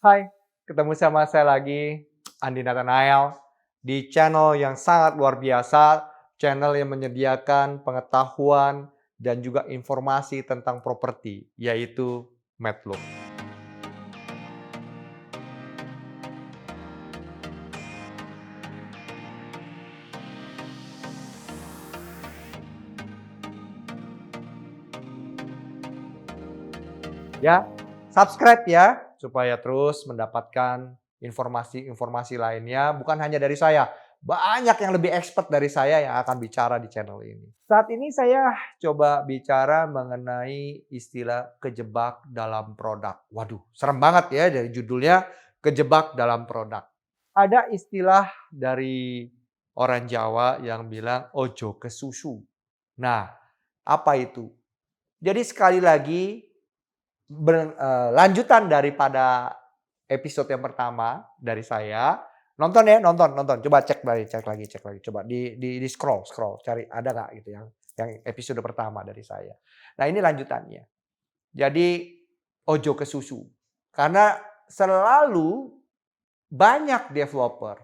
Hai, ketemu sama saya lagi, Andi Nathanael, di channel yang sangat luar biasa, channel yang menyediakan pengetahuan dan juga informasi tentang properti, yaitu Matlook. Ya, subscribe ya, supaya terus mendapatkan informasi-informasi lainnya, bukan hanya dari saya. Banyak yang lebih expert dari saya yang akan bicara di channel ini. Saat ini saya coba bicara mengenai istilah kejebak dalam produk. Waduh, serem banget ya dari judulnya, kejebak dalam produk. Ada istilah dari orang Jawa yang bilang ojo kesusu. Nah, apa itu? Jadi sekali lagi lanjutan daripada episode yang pertama dari saya, nonton ya, nonton. Coba cek lagi. Coba di scroll, cari ada nggak gitu yang episode pertama dari saya. Nah ini lanjutannya. Jadi ojo ke susu. Karena selalu banyak developer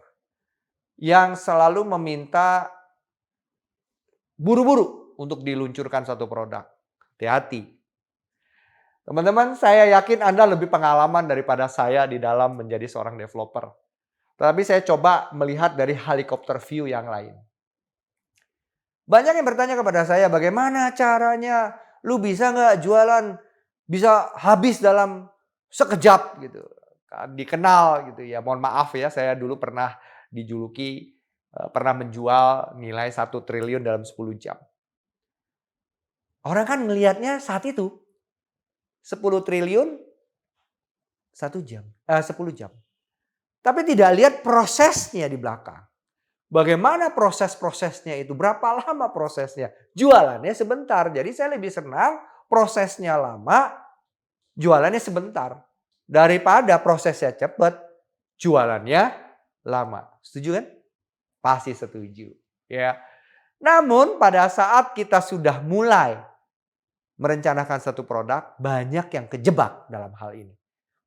yang selalu meminta buru-buru untuk diluncurkan satu produk. Hati-hati. Teman-teman, saya yakin Anda lebih pengalaman daripada saya di dalam menjadi seorang developer. Tapi saya coba melihat dari helikopter view yang lain. Banyak yang bertanya kepada saya, bagaimana caranya lu bisa nggak jualan bisa habis dalam sekejap gitu. Dikenal gitu ya. Mohon maaf ya, saya dulu pernah dijuluki pernah menjual nilai 1 triliun dalam 10 jam. Orang kan ngelihatnya saat itu 10 triliun 10 jam. Tapi tidak lihat prosesnya di belakang. Bagaimana proses-prosesnya itu? Berapa lama prosesnya? Jualannya sebentar. Jadi saya lebih senang prosesnya lama, jualannya sebentar. Daripada prosesnya cepat, jualannya lama. Setuju kan? Pasti setuju. Ya. Namun pada saat kita sudah mulai merencanakan satu produk, banyak yang kejebak dalam hal ini.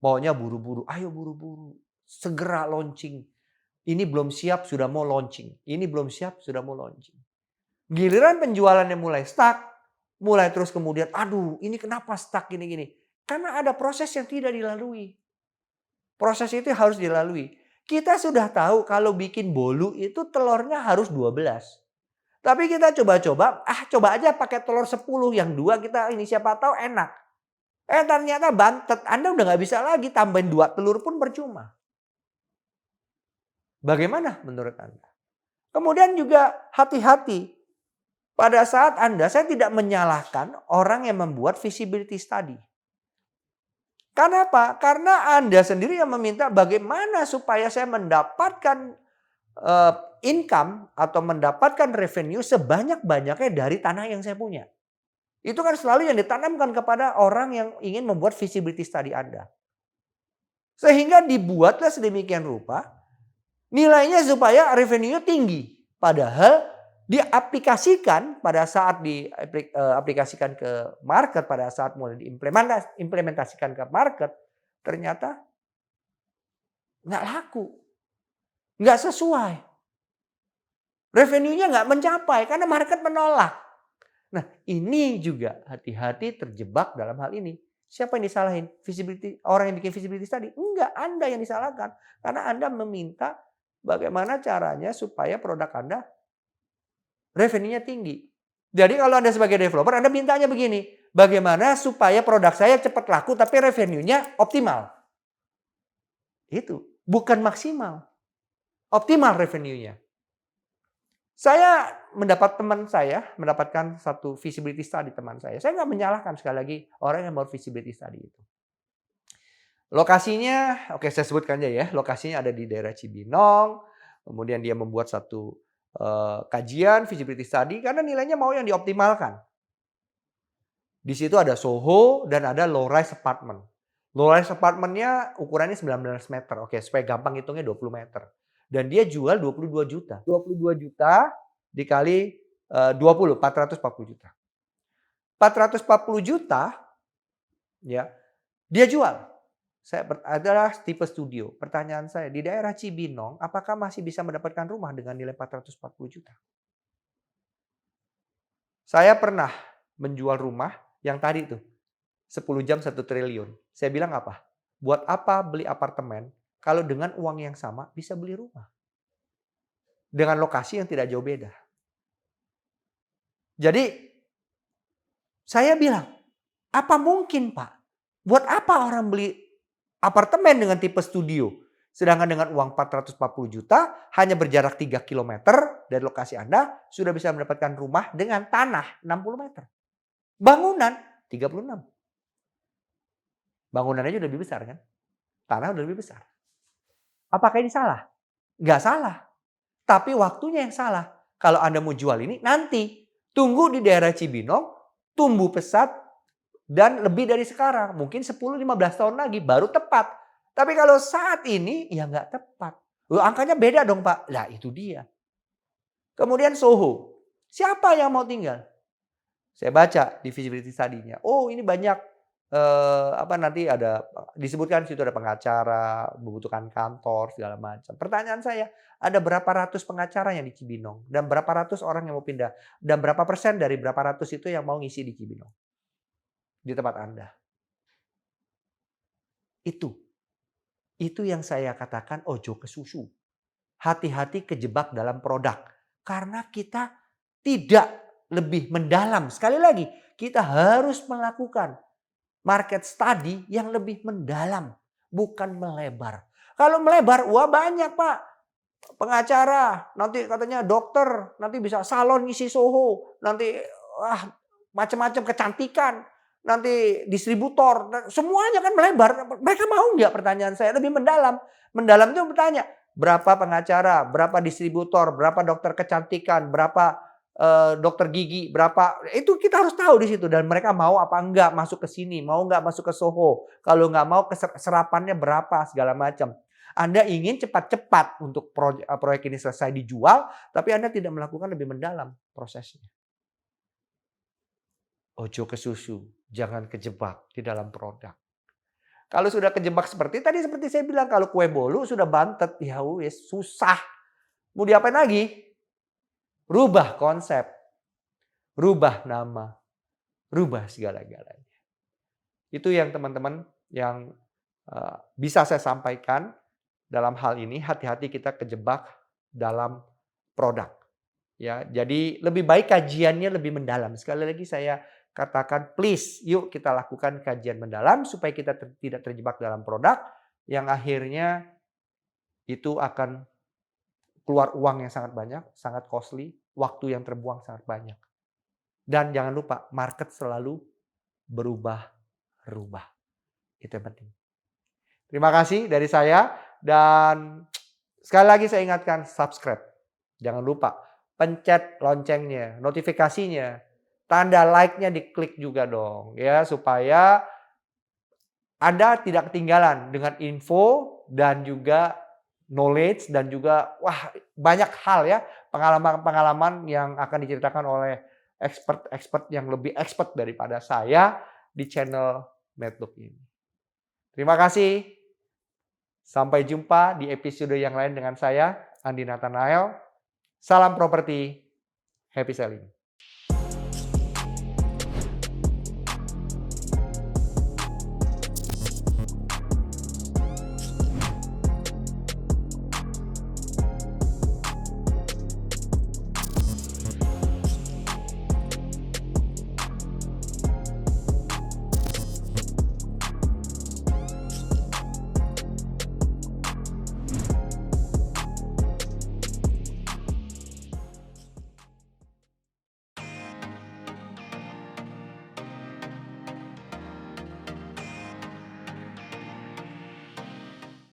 Maunya buru-buru, ayo buru-buru, segera launching. Ini belum siap sudah mau launching. Ini belum siap sudah mau launching. Giliran penjualannya mulai stuck, mulai terus kemudian, aduh ini kenapa stuck gini-gini. Karena ada proses yang tidak dilalui. Proses itu harus dilalui. Kita sudah tahu kalau bikin bolu itu telurnya harus 12. Tapi kita coba-coba, coba aja pakai telur 10, yang 2 kita ini siapa tahu enak. Ternyata bantet, Anda udah nggak bisa lagi tambahin 2 telur pun percuma. Bagaimana menurut Anda? Kemudian juga hati-hati. Pada saat saya tidak menyalahkan orang yang membuat feasibility study. Karena apa? Karena Anda sendiri yang meminta bagaimana supaya saya mendapatkan income atau mendapatkan revenue sebanyak-banyaknya dari tanah yang saya punya. Itu kan selalu yang ditanamkan kepada orang yang ingin membuat feasibility study Anda. Sehingga dibuatlah sedemikian rupa nilainya supaya revenue-nya tinggi. Padahal diaplikasikan pada saat diaplikasikan ke market, pada saat mulai diimplementasikan ke market, ternyata nggak laku. Nggak sesuai. Revenue-nya nggak mencapai karena market menolak. Nah ini juga hati-hati terjebak dalam hal ini. Siapa yang disalahin? Orang yang bikin feasibility study? Enggak, Anda yang disalahkan. Karena Anda meminta bagaimana caranya supaya produk Anda revenue-nya tinggi. Jadi kalau Anda sebagai developer, Anda mintanya begini, bagaimana supaya produk saya cepat laku tapi revenue-nya optimal. Itu, bukan maksimal. Optimal revenue-nya. Saya mendapatkan satu feasibility study teman saya. Saya nggak menyalahkan sekali lagi orang yang mau feasibility study itu. Lokasinya, oke saya sebutkan aja ya. Lokasinya ada di daerah Cibinong. Kemudian dia membuat satu kajian feasibility study karena nilainya mau yang dioptimalkan. Di situ ada Soho dan ada low rise apartment. Low rise apartmentnya ukurannya 19 meter. Oke, supaya gampang hitungnya 20 meter. Dan dia jual 22 juta. 22 juta dikali 20, 440 juta. 440 juta ya, dia jual. adalah tipe studio. Pertanyaan saya, di daerah Cibinong, apakah masih bisa mendapatkan rumah dengan nilai 440 juta? Saya pernah menjual rumah yang tadi tuh, 10 jam 1 triliun. Saya bilang apa? Buat apa beli apartemen kalau dengan uang yang sama bisa beli rumah? Dengan lokasi yang tidak jauh beda. Jadi saya bilang, apa mungkin Pak? Buat apa orang beli apartemen dengan tipe studio? Sedangkan dengan uang 440 juta hanya berjarak 3 kilometer dari lokasi Anda sudah bisa mendapatkan rumah dengan tanah 60 meter. Bangunan 36. Bangunan aja udah lebih besar kan? Tanah udah lebih besar. Apakah ini salah? Nggak salah. Tapi waktunya yang salah. Kalau Anda mau jual ini nanti. Tunggu di daerah Cibinong, tumbuh pesat, dan lebih dari sekarang. Mungkin 10-15 tahun lagi baru tepat. Tapi kalau saat ini ya nggak tepat. Loh, angkanya beda dong Pak. Lah itu dia. Kemudian Soho. Siapa yang mau tinggal? Saya baca di visibility study-nya. Oh ini banyak nanti ada disebutkan situ ada pengacara, membutuhkan kantor segala macam. Pertanyaan saya, ada berapa ratus pengacara yang di Cibinong dan berapa ratus orang yang mau pindah dan berapa persen dari berapa ratus itu yang mau ngisi di Cibinong di tempat Anda? Itu yang saya katakan ojo ke susu. Hati-hati kejebak dalam produk karena kita tidak lebih mendalam. Sekali lagi, kita harus melakukan market study yang lebih mendalam, bukan melebar. Kalau melebar, wah banyak Pak. Pengacara, nanti katanya dokter, nanti bisa salon ngisi Soho, nanti macam-macam kecantikan, nanti distributor, semuanya kan melebar. Mereka mau nggak pertanyaan saya? Lebih mendalam. Mendalam itu bertanya, berapa pengacara, berapa distributor, berapa dokter kecantikan, berapa dokter gigi, berapa, itu kita harus tahu di situ. Dan mereka mau apa enggak masuk ke sini, mau enggak masuk ke Soho. Kalau enggak mau serapannya berapa, segala macam. Anda ingin cepat-cepat untuk proyek ini selesai dijual, tapi Anda tidak melakukan lebih mendalam prosesnya. Ojo ke susu, jangan kejebak di dalam produk. Kalau sudah kejebak seperti saya bilang, kalau kue bolu sudah bantet, ya wis susah. Mau diapain lagi? Rubah konsep, rubah nama, rubah segala-galanya. Itu yang teman-teman yang bisa saya sampaikan dalam hal ini. Hati-hati kita kejebak dalam produk. Ya, jadi lebih baik kajiannya lebih mendalam. Sekali lagi saya katakan, please, yuk kita lakukan kajian mendalam supaya kita tidak terjebak dalam produk yang akhirnya itu akan keluar uang yang sangat banyak, sangat costly, waktu yang terbuang sangat banyak. Dan jangan lupa, market selalu berubah-ubah. Itu yang penting. Terima kasih dari saya. Dan sekali lagi saya ingatkan, subscribe. Jangan lupa, pencet loncengnya, notifikasinya. Tanda like-nya diklik juga dong. Ya, supaya Anda tidak ketinggalan dengan info dan juga knowledge dan juga banyak hal ya, pengalaman-pengalaman yang akan diceritakan oleh expert-expert yang lebih expert daripada saya di channel Medlook ini. Terima kasih. Sampai jumpa di episode yang lain dengan saya, Andi Nathanael. Salam properti, happy selling.